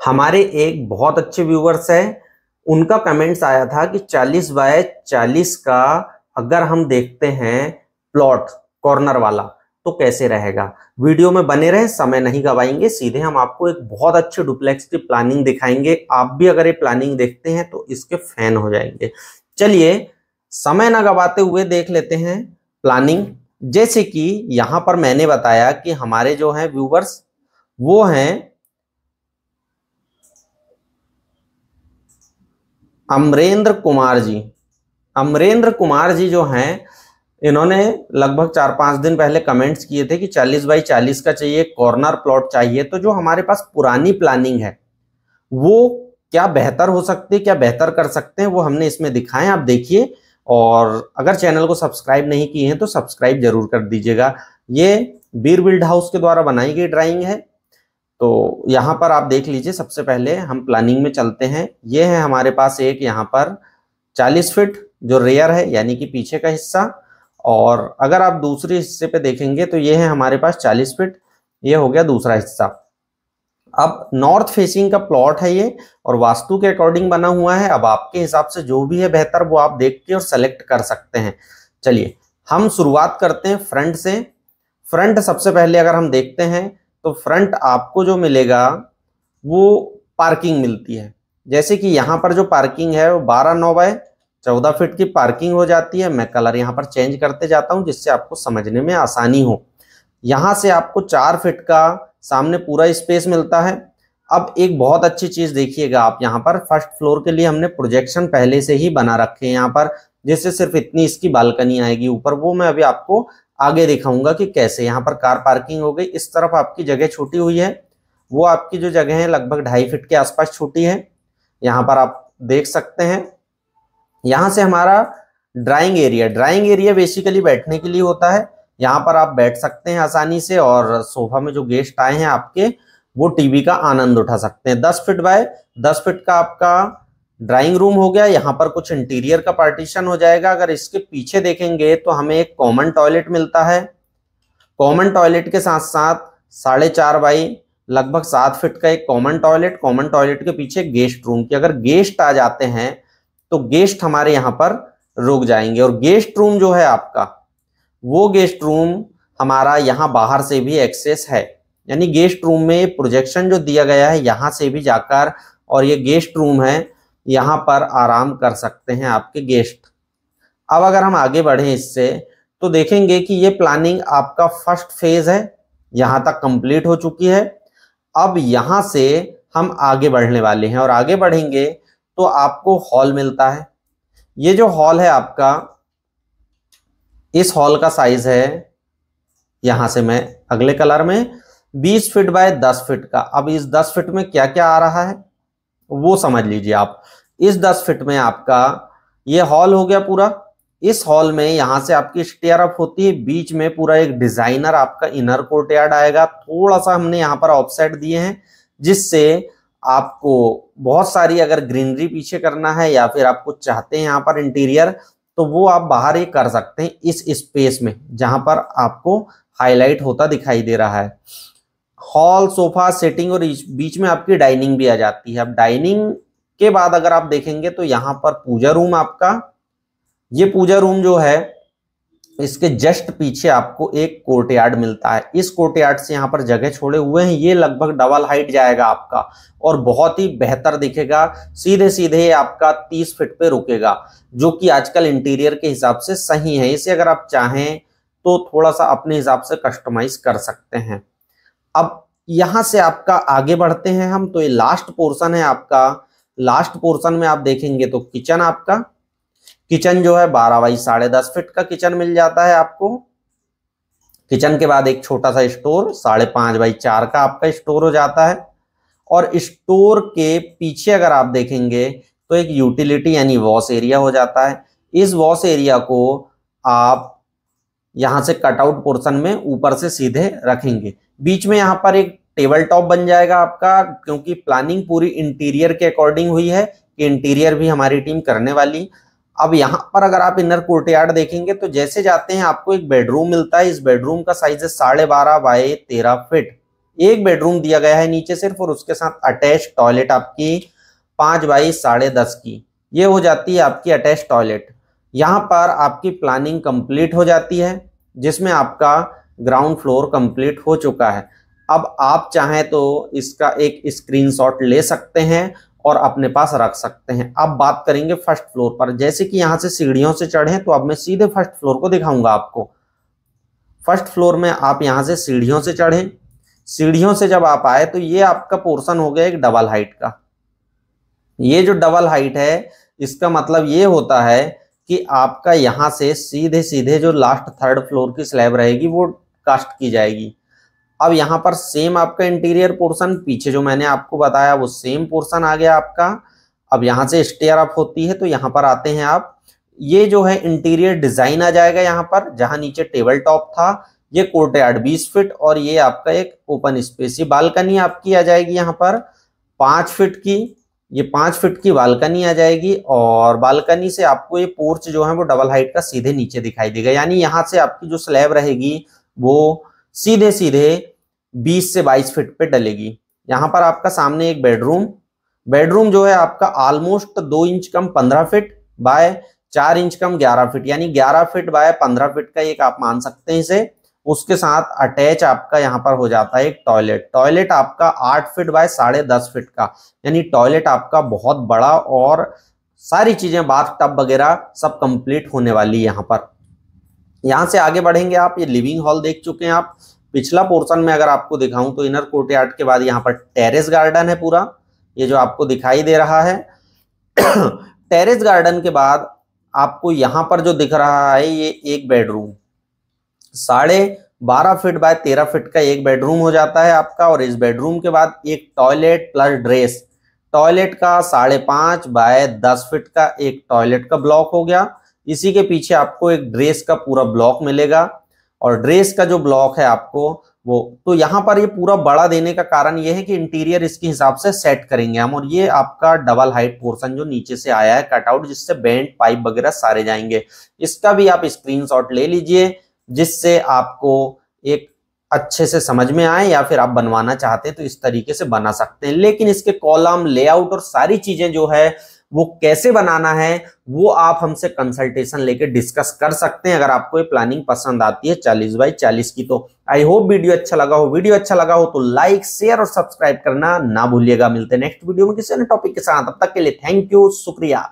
हमारे एक बहुत अच्छे व्यूवर्स हैं, उनका कमेंट्स आया था कि 40 बाय 40 का अगर हम देखते हैं प्लॉट कॉर्नर वाला तो कैसे रहेगा। वीडियो में बने रहे, समय नहीं गवाएंगे, सीधे हम आपको एक बहुत अच्छे डुप्लेक्स की प्लानिंग दिखाएंगे। आप भी अगर ये प्लानिंग देखते हैं तो इसके फैन हो जाएंगे। चलिए समय ना गवाते हुए देख लेते हैं प्लानिंग। जैसे कि यहां पर मैंने बताया कि हमारे जो हैं व्यूवर्स वो हैं अमरेंद्र कुमार जी। अमरेंद्र कुमार जी जो हैं, इन्होंने लगभग 4-5 दिन पहले कमेंट्स किए थे कि 40 बाई 40 का चाहिए, कॉर्नर प्लॉट चाहिए। तो जो हमारे पास पुरानी प्लानिंग है वो क्या बेहतर हो सकती है, क्या बेहतर कर सकते हैं, वो हमने इसमें दिखाएं। आप देखिए, और अगर चैनल को सब्सक्राइब नहीं किए हैं तो सब्सक्राइब जरूर कर दीजिएगा। ये बीर बिल्ड हाउस के द्वारा बनाई गई ड्राइंग है। तो यहाँ पर आप देख लीजिए, सबसे पहले हम प्लानिंग में चलते हैं। ये है हमारे पास एक यहाँ पर 40 फीट जो रेयर है, यानी कि पीछे का हिस्सा। और अगर आप दूसरे हिस्से पे देखेंगे तो ये है हमारे पास 40 फीट, ये हो गया दूसरा हिस्सा। अब नॉर्थ फेसिंग का प्लॉट है ये, और वास्तु के अकॉर्डिंग बना हुआ है। अब आपके हिसाब से जो भी है बेहतर वो आप देख के और सेलेक्ट कर सकते हैं। चलिए हम शुरुआत करते हैं फ्रंट से। फ्रंट सबसे पहले अगर हम देखते हैं तो फ्रंट आपको जो मिलेगा वो पार्किंग मिलती है। जैसे कि यहाँ पर जो पार्किंग है वो 12-9 बाय 14 फीट की पार्किंग हो जाती है। मैं कलर यहाँ पर चेंज करते जाता हूँ जिससे आपको समझने में आसानी हो। यहाँ से आपको 4 फीट का सामने पूरा स्पेस मिलता है। अब एक बहुत अच्छी चीज देखिएगा आप, यहाँ पर फर्स्ट फ्लोर के लिए हमने प्रोजेक्शन पहले से ही बना रखे हैं यहाँ पर, जिससे सिर्फ इतनी इसकी बालकनी आएगी ऊपर। वो मैं अभी आपको आगे दिखाऊंगा कि कैसे। यहाँ पर कार पार्किंग हो गई। इस तरफ आपकी जगह छोटी हुई है, वो आपकी जो जगह है लगभग 2.5 फीट के आसपास छोटी है। यहाँ पर आप देख सकते हैं। यहाँ से हमारा ड्राइंग एरिया बेसिकली बैठने के लिए होता है। यहाँ पर आप बैठ सकते हैं आसानी से, और सोफा में जो गेस्ट आए हैं आपके वो टीवी का आनंद उठा सकते हैं। 10 फीट बाय 10 फीट का आपका ड्राइंग रूम हो गया। यहाँ पर कुछ इंटीरियर का पार्टीशन हो जाएगा। अगर इसके पीछे देखेंगे तो हमें एक कॉमन टॉयलेट मिलता है। कॉमन टॉयलेट के साथ साथ 4.5 बाई लगभग 7 फीट का एक कॉमन टॉयलेट के पीछे गेस्ट रूम की। अगर गेस्ट आ जाते हैं तो गेस्ट हमारे यहाँ पर रुक जाएंगे। और गेस्ट रूम जो है आपका, वो गेस्ट रूम हमारा यहाँ बाहर से भी एक्सेस है, यानी गेस्ट रूम में प्रोजेक्शन जो दिया गया है यहाँ से भी जाकर, और ये गेस्ट रूम है, यहाँ पर आराम कर सकते हैं आपके गेस्ट। अब अगर हम आगे बढ़े इससे तो देखेंगे कि ये प्लानिंग आपका फर्स्ट फेज है, यहाँ तक कंप्लीट हो चुकी है। अब यहाँ से हम आगे बढ़ने वाले हैं, और आगे बढ़ेंगे तो आपको हॉल मिलता है। ये जो हॉल है आपका, इस हॉल का साइज है, यहां से मैं अगले कलर में 20 फीट बाय 10 फीट का। अब इस 10 फीट में क्या क्या आ रहा है वो समझ लीजिए आप। इस 10 फीट में आपका ये हॉल हो गया पूरा। इस हॉल में यहां से आपकी स्टेयर अप होती है, बीच में पूरा एक डिजाइनर आपका इनर कोर्टयार्ड आएगा। थोड़ा सा हमने यहाँ पर ऑफसेट दिए हैं, जिससे आपको बहुत सारी अगर ग्रीनरी पीछे करना है, या फिर आप कुछ चाहते हैं यहाँ पर इंटीरियर, तो वो आप बाहर ही कर सकते हैं इस स्पेस में जहां पर आपको हाईलाइट होता दिखाई दे रहा है। हॉल, सोफा, सेटिंग, और बीच में आपकी डाइनिंग भी आ जाती है। अब डाइनिंग के बाद अगर आप देखेंगे तो यहाँ पर पूजा रूम आपका, ये पूजा रूम जो है इसके जस्ट पीछे आपको एक कोर्टयार्ड मिलता है। इस कोर्टयार्ड से यहाँ पर जगह छोड़े हुए हैं, ये लगभग डबल हाइट जाएगा आपका, और बहुत ही बेहतर दिखेगा। सीधे सीधे आपका 30 फीट पे रुकेगा, जो कि आजकल इंटीरियर के हिसाब से सही है। इसे अगर आप चाहें तो थोड़ा सा अपने हिसाब से कस्टमाइज कर सकते हैं। अब यहां से आपका आगे बढ़ते हैं हम, तो ये लास्ट पोर्शन है आपका। लास्ट पोर्शन में आप देखेंगे तो किचन आपका, किचन जो है 12 बाई 10.5 फीट का किचन मिल जाता है आपको। किचन के बाद एक छोटा सा स्टोर 5.5 बाई 4 का आपका स्टोर हो जाता है। और स्टोर के पीछे अगर आप देखेंगे तो एक यूटिलिटी यानी वॉश एरिया हो जाता है। इस वॉश एरिया को आप यहां से कटआउट पोर्शन में ऊपर से सीधे रखेंगे। बीच में यहाँ पर एक टेबल टॉप बन जाएगा आपका, क्योंकि प्लानिंग पूरी इंटीरियर के अकॉर्डिंग हुई है कि इंटीरियर भी हमारी टीम करने वाली। अब यहाँ पर अगर आप इनर कोर्टयार्ड देखेंगे तो जैसे जाते हैं आपको एक बेडरूम मिलता है। इस बेडरूम का साइज है 12.5 बाय 13 फीट। एक बेडरूम दिया गया है नीचे सिर्फ, और उसके साथ अटैच टॉयलेट आपकी 5 बाई 10.5 की, ये हो जाती है आपकी अटैच टॉयलेट। यहाँ पर आपकी प्लानिंग कंप्लीट हो जाती है, जिसमें आपका ग्राउंड फ्लोर कंप्लीट हो चुका है। अब आप चाहें तो इसका एक स्क्रीनशॉट ले सकते हैं और अपने पास रख सकते हैं। अब बात करेंगे फर्स्ट फ्लोर पर। जैसे कि यहाँ से सीढ़ियों से चढ़े तो अब मैं सीधे फर्स्ट फ्लोर को दिखाऊंगा आपको। फर्स्ट फ्लोर में आप यहाँ से सीढ़ियों से चढ़े, सीढ़ियों से जब आप आए तो ये आपका पोर्शन हो गया एक डबल हाइट का। ये जो डबल हाइट है इसका मतलब ये होता है कि आपका यहाँ से सीधे सीधे जो लास्ट थर्ड फ्लोर की स्लैब रहेगी वो कास्ट की जाएगी। अब यहाँ पर सेम आपका इंटीरियर पोर्शन, पीछे जो मैंने आपको बताया वो सेम पोर्शन आ गया आपका। अब यहाँ से स्टेयर अप होती है तो यहाँ पर आते हैं आप, ये जो है इंटीरियर डिजाइन आ जाएगा यहाँ पर। जहाँ नीचे टेबल टॉप था, ये कोर्टयार्ड 20 फीट, और ये आपका एक ओपन स्पेस। ये बालकनी आपकी आ जाएगी यहाँ पर 5 फीट की, ये 5 फीट की बालकनी आ जाएगी। और बालकनी से आपको ये पोर्च जो है वो डबल हाइट का सीधे नीचे दिखाई देगा, यानी यहाँ से आपकी जो स्लैब रहेगी वो सीधे सीधे 20 से 22 फीट पे डलेगी। यहाँ पर आपका सामने एक बेडरूम जो है आपका almost 2 inch come 15 feet by 4 inch come 11 feet, यानी 11 फीट बाय 15 फीट का एक आप मान सकते हैं इसे। उसके साथ अटैच आपका यहाँ पर हो जाता है एक टॉयलेट आपका 8 फीट बाय 10.5 फीट का, यानी टॉयलेट आपका बहुत बड़ा, और सारी चीजें बाथ टब वगैरह सब कंप्लीट होने वाली है यहाँ पर। यहाँ से आगे बढ़ेंगे आप, ये लिविंग हॉल देख चुके हैं आप। पिछला पोर्शन में अगर आपको दिखाऊं तो इनर कोर्टयार्ड के बाद यहाँ पर टेरेस गार्डन है पूरा, ये जो आपको दिखाई दे रहा है। टेरेस गार्डन के बाद आपको यहाँ पर जो दिख रहा है ये एक बेडरूम 12.5 फीट बाय 13 फीट का एक बेडरूम हो जाता है आपका। और इस बेडरूम के बाद एक टॉयलेट प्लस ड्रेस, टॉयलेट का 5.5 बाय 10 फीट का एक टॉयलेट का ब्लॉक हो गया। इसी के पीछे आपको एक ड्रेस का पूरा ब्लॉक मिलेगा, और ड्रेस का जो ब्लॉक है आपको वो, तो यहाँ पर ये पूरा बड़ा देने का कारण ये है कि इंटीरियर इसके हिसाब से सेट करेंगे हम। और ये आपका डबल हाइट पोर्शन जो नीचे से आया है कटआउट, जिससे बेंट पाइप वगैरह सारे जाएंगे, इसका भी आप स्क्रीनशॉट ले लीजिए, जिससे आपको एक अच्छे से समझ में आए, या फिर आप बनवाना चाहते हैं तो इस तरीके से बना सकते हैं। लेकिन इसके कॉलम लेआउट और सारी चीजें जो है वो कैसे बनाना है वो आप हमसे कंसल्टेशन लेके डिस्कस कर सकते हैं, अगर आपको ये प्लानिंग पसंद आती है 40 बाई 40 की। तो आई होप वीडियो अच्छा लगा हो तो लाइक शेयर और सब्सक्राइब करना ना भूलिएगा। मिलते हैं नेक्स्ट वीडियो में किसी अन्य टॉपिक के साथ, तब तक के लिए थैंक यू, शुक्रिया।